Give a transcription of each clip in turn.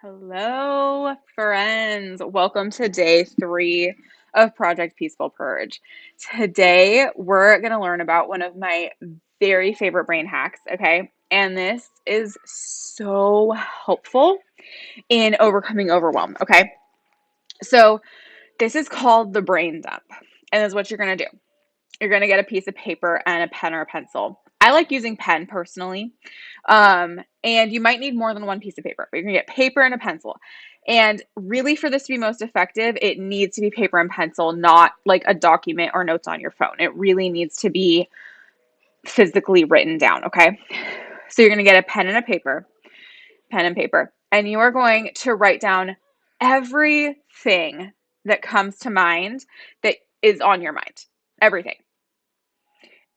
Hello, friends. Welcome to day 3 of Project Peaceful Purge. Today, we're going to learn about one of my very favorite brain hacks, okay? And this is so helpful in overcoming overwhelm, okay? So, this is called the brain dump. And this is what you're going to do. You're going to get a piece of paper and a pen or a pencil. I like using pen personally. And you might need more than one piece of paper, but you're going to get paper and a pencil. And really, for this to be most effective, it needs to be paper and pencil, not like a document or notes on your phone. It really needs to be physically written down, okay? So you're going to get a pen and a paper, pen and paper, and you are going to write down everything that comes to mind that is on your mind. Everything.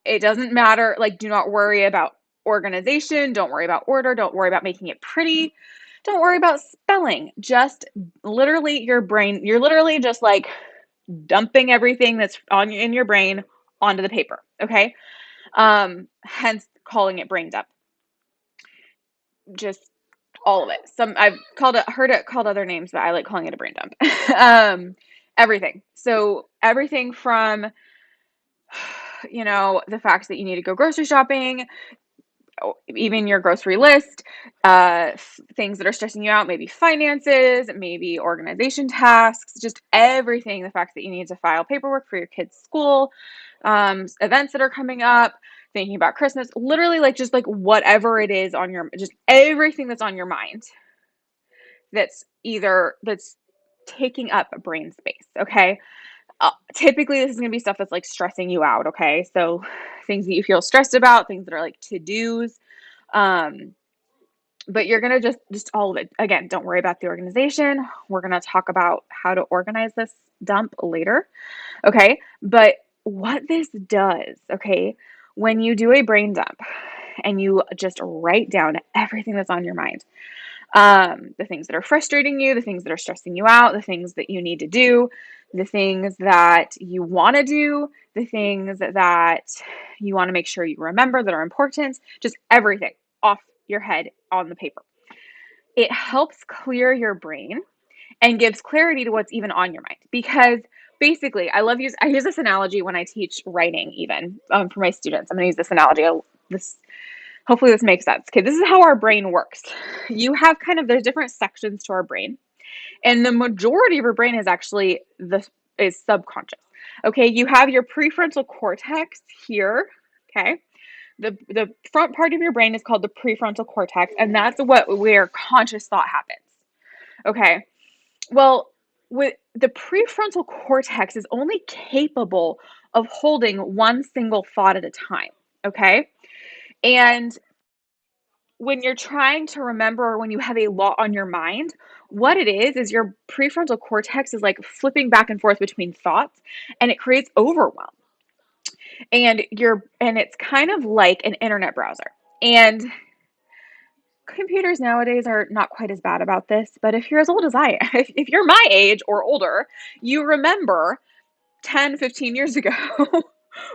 It doesn't matter. Like, do not worry about organization. Don't worry about order. Don't worry about making it pretty. Don't worry about spelling. Just literally your brain. You're literally just like dumping everything that's on in your brain onto the paper. Okay. Hence calling it brain dump. Just all of it. I've heard it called other names, but I like calling it a brain dump. Everything. So everything from the fact that you need to go grocery shopping, even your grocery list, things that are stressing you out, maybe finances, maybe organization tasks, just everything. The fact that you need to file paperwork for your kids' school, events that are coming up, thinking about Christmas, literally just like whatever it is just everything that's on your mind that's taking up brain space. Okay. Typically this is going to be stuff that's like stressing you out. Okay. So things that you feel stressed about, things that are like to-dos. But you're going to just all of it. Again, don't worry about the organization. We're going to talk about how to organize this dump later. Okay. But what this does, okay, when you do a brain dump and you just write down everything that's on your mind, the things that are frustrating you, the things that are stressing you out, the things that you need to do, the things that you want to do, the things that you want to make sure you remember that are important, just everything off your head on the paper. It helps clear your brain and gives clarity to what's even on your mind. Because basically, I use this analogy when I teach writing, even for my students. I'm going to use this analogy. Hopefully this makes sense. Okay, this is how our brain works. There's different sections to our brain, and the majority of your brain is subconscious. Okay, you have your prefrontal cortex here. Okay, the front part of your brain is called the prefrontal cortex, and that's where conscious thought happens. Okay, well, with the prefrontal cortex is only capable of holding one single thought at a time. Okay, and when you're trying to remember, or when you have a lot on your mind, what it is your prefrontal cortex is like flipping back and forth between thoughts, and it creates overwhelm. And it's kind of like an internet browser. And computers nowadays are not quite as bad about this, but if you're as old as I am, if you're my age or older, you remember 10, 15 years ago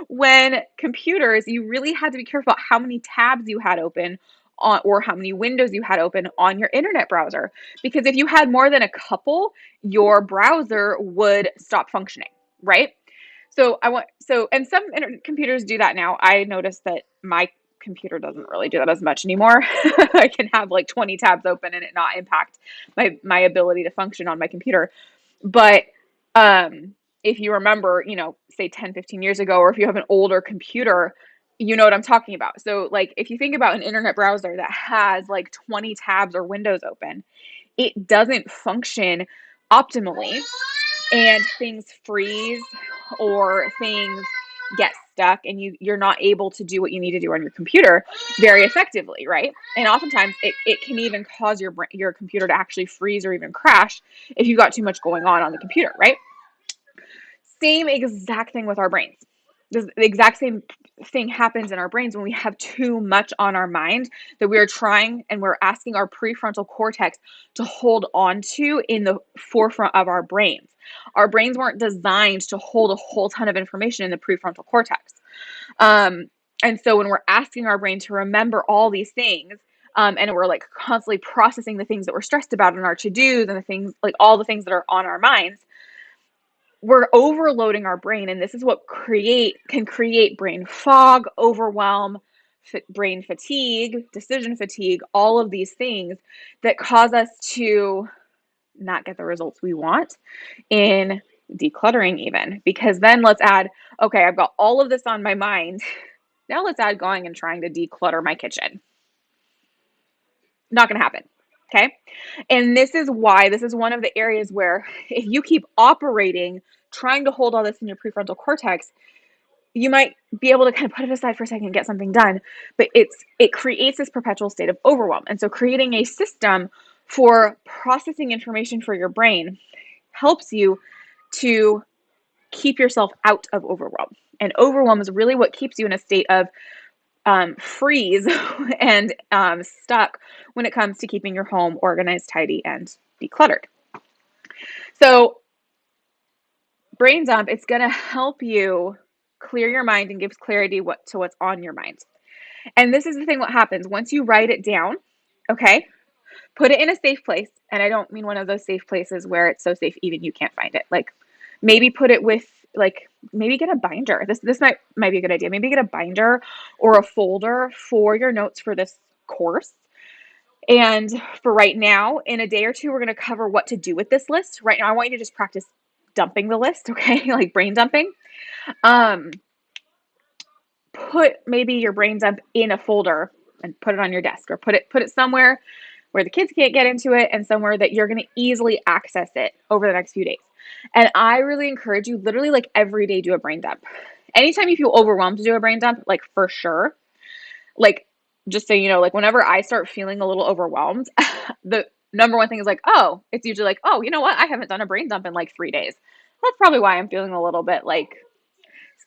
when computers, you really had to be careful about how many tabs you had open or how many windows you had open on your internet browser. Because if you had more than a couple, your browser would stop functioning, right? And some computers do that now. I noticed that my computer doesn't really do that as much anymore. I can have like 20 tabs open and it not impact my ability to function on my computer. But if you remember, say 10, 15 years ago, or if you have an older computer, you know what I'm talking about. So like if you think about an internet browser that has like 20 tabs or windows open, it doesn't function optimally, and things freeze or things get stuck, and you're not able to do what you need to do on your computer very effectively, right? And oftentimes it can even cause your computer to actually freeze or even crash if you've got too much going on the computer, right? Same exact thing with our brains. The exact same thing happens in our brains when we have too much on our mind that we are trying and we're asking our prefrontal cortex to hold on to in the forefront of our brains. Our brains weren't designed to hold a whole ton of information in the prefrontal cortex. And so when we're asking our brain to remember all these things, and we're like constantly processing the things that we're stressed about in our to-dos and the things, like all the things that are on our minds, we're overloading our brain. And this is what can create brain fog, overwhelm, brain fatigue, decision fatigue, all of these things that cause us to not get the results we want in decluttering even. Because then let's add, okay, I've got all of this on my mind. Now let's add going and trying to declutter my kitchen. Not going to happen. Okay. And this is one of the areas where if you keep operating, trying to hold all this in your prefrontal cortex, you might be able to kind of put it aside for a second and get something done, but it creates this perpetual state of overwhelm. And so creating a system for processing information for your brain helps you to keep yourself out of overwhelm. And overwhelm is really what keeps you in a state of freeze and stuck when it comes to keeping your home organized, tidy, and decluttered. So brain dump, it's going to help you clear your mind and gives clarity to what's on your mind. And this is the thing, what happens once you write it down, okay, put it in a safe place. And I don't mean one of those safe places where it's so safe even you can't find it. Like maybe put it with, like, maybe get a binder. This might be a good idea. Maybe get a binder or a folder for your notes for this course. And for right now, in a day or two, we're going to cover what to do with this list. Right now, I want you to just practice dumping the list, okay? Like brain dumping. Put maybe your brain dump in a folder and put it on your desk, or put it somewhere where the kids can't get into it and somewhere that you're going to easily access it over the next few days. And I really encourage you, literally like every day, do a brain dump. Anytime you feel overwhelmed, to do a brain dump, like for sure. Like, just so you know, like whenever I start feeling a little overwhelmed, the number one thing is like, oh, it's usually like, oh, you know what? I haven't done a brain dump in like 3 days. That's probably why I'm feeling a little bit like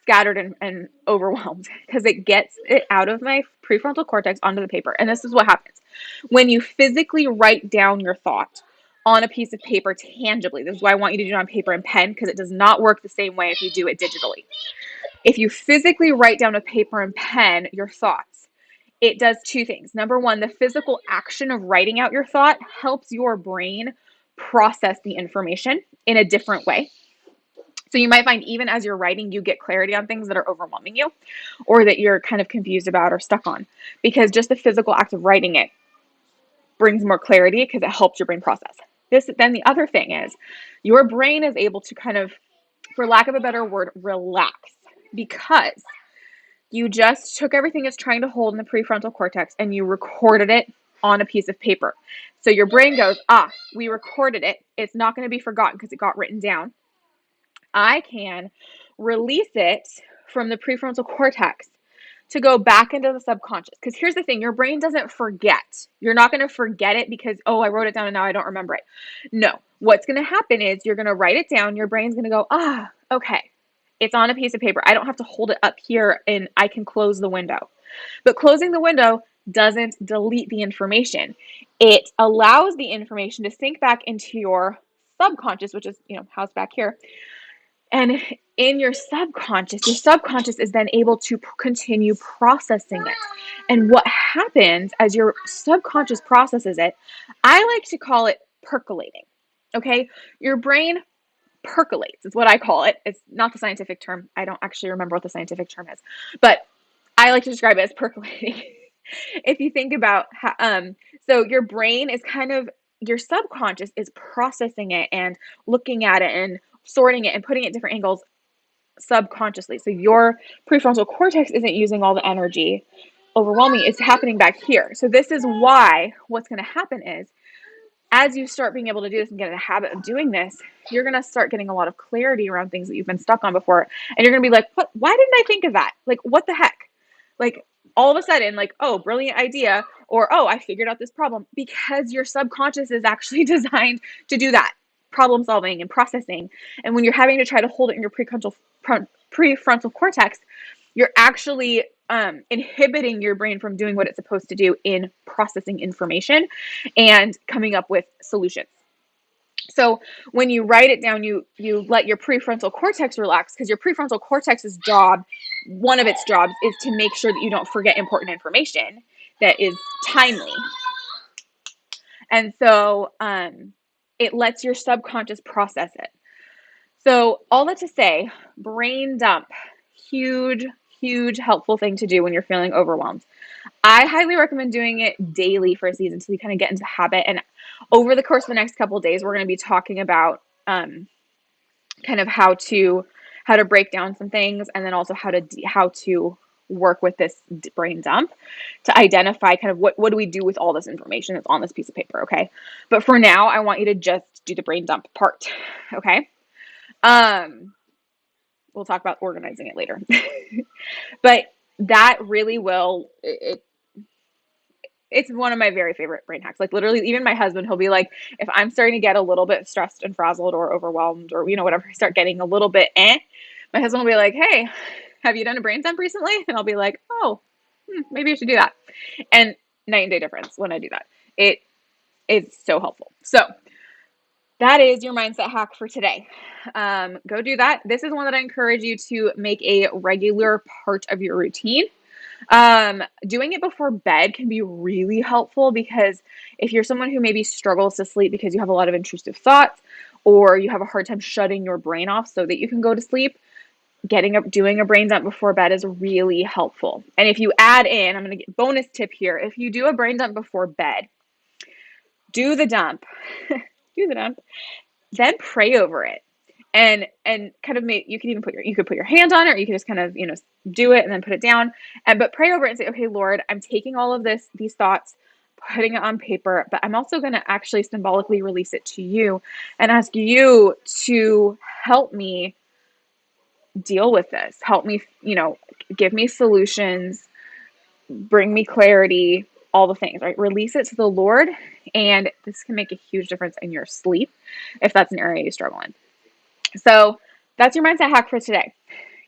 scattered and overwhelmed, because it gets it out of my prefrontal cortex onto the paper. And this is what happens when you physically write down your thought on a piece of paper tangibly. This is why I want you to do it on paper and pen, because it does not work the same way if you do it digitally. If you physically write down with paper and pen your thoughts, it does two things. Number one, the physical action of writing out your thought helps your brain process the information in a different way. So you might find even as you're writing, you get clarity on things that are overwhelming you or that you're kind of confused about or stuck on, because just the physical act of writing it brings more clarity because it helps your brain process. Then the other thing is your brain is able to kind of, for lack of a better word, relax, because you just took everything it's trying to hold in the prefrontal cortex and you recorded it on a piece of paper. So your brain goes, we recorded it. It's not going to be forgotten because it got written down. I can release it from the prefrontal cortex to go back into the subconscious. Because here's the thing, your brain doesn't forget. You're not going to forget it because, I wrote it down and now I don't remember it. No, what's going to happen is you're going to write it down. Your brain's going to go, okay, it's on a piece of paper. I don't have to hold it up here and I can close the window. But closing the window doesn't delete the information. It allows the information to sink back into your subconscious, which is, housed back here. And in your subconscious is then able to continue processing it. And what happens as your subconscious processes it, I like to call it percolating. Okay? Your brain percolates is what I call it. It's not the scientific term. I don't actually remember what the scientific term is, but I like to describe it as percolating. If you think about how, so your brain is your subconscious is processing it and looking at it and sorting it and putting it at different angles subconsciously. So your prefrontal cortex isn't using all the energy overwhelming. It's happening back here. So this is why what's going to happen is, as you start being able to do this and get in the habit of doing this, you're going to start getting a lot of clarity around things that you've been stuck on before. And you're going to be like, why didn't I think of that? Like, what the heck? Like, all of a sudden, like, brilliant idea. Or, I figured out this problem, because your subconscious is actually designed to do that, problem solving and processing. And when you're having to try to hold it in your prefrontal cortex, you're actually inhibiting your brain from doing what it's supposed to do in processing information and coming up with solutions. So when you write it down, you let your prefrontal cortex relax, because your prefrontal cortex's job, one of its jobs, is to make sure that you don't forget important information that is timely. And so it lets your subconscious process it. So all that to say, brain dump, huge, huge helpful thing to do when you're feeling overwhelmed. I highly recommend doing it daily for a season so you kind of get into the habit. And over the course of the next couple of days, we're going to be talking about kind of how to break down some things, and then also how to work with this brain dump to identify kind of what do we do with all this information that's on this piece of paper. Okay, but for now, I want you to just do the brain dump part. Okay. We'll talk about organizing it later. But that really will it's one of my very favorite brain hacks. Like literally, even my husband, he'll be like, if I'm starting to get a little bit stressed and frazzled or overwhelmed or whatever, I start getting a little bit my husband will be like, hey, have you done a brain dump recently? And I'll be like, oh, maybe I should do that. And night and day difference when I do that. It is so helpful. So that is your mindset hack for today. Go do that. This is one that I encourage you to make a regular part of your routine. Doing it before bed can be really helpful because if you're someone who maybe struggles to sleep because you have a lot of intrusive thoughts or you have a hard time shutting your brain off so that you can go to sleep, doing a brain dump before bed is really helpful. And if you add in, I'm going to get bonus tip here. If you do a brain dump before bed, do the dump, then pray over it. And kind of you could even put your hand on it, or you could just kind of, do it and then put it down. But pray over it and say, okay, Lord, I'm taking all of these thoughts, putting it on paper, but I'm also going to actually symbolically release it to you and ask you to help me deal with this. Help me, give me solutions, bring me clarity, all the things, right? Release it to the Lord. And this can make a huge difference in your sleep if that's an area you struggle in. So that's your mindset hack for today.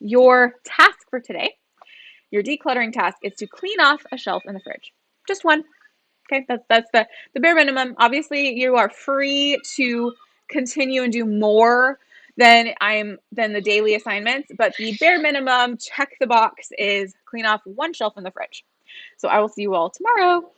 Your task for today, your decluttering task, is to clean off a shelf in the fridge. Just one. Okay, that's the bare minimum. Obviously, you are free to continue and do more than the daily assignments, but the bare minimum, check the box, is clean off one shelf in the fridge. So I will see you all tomorrow.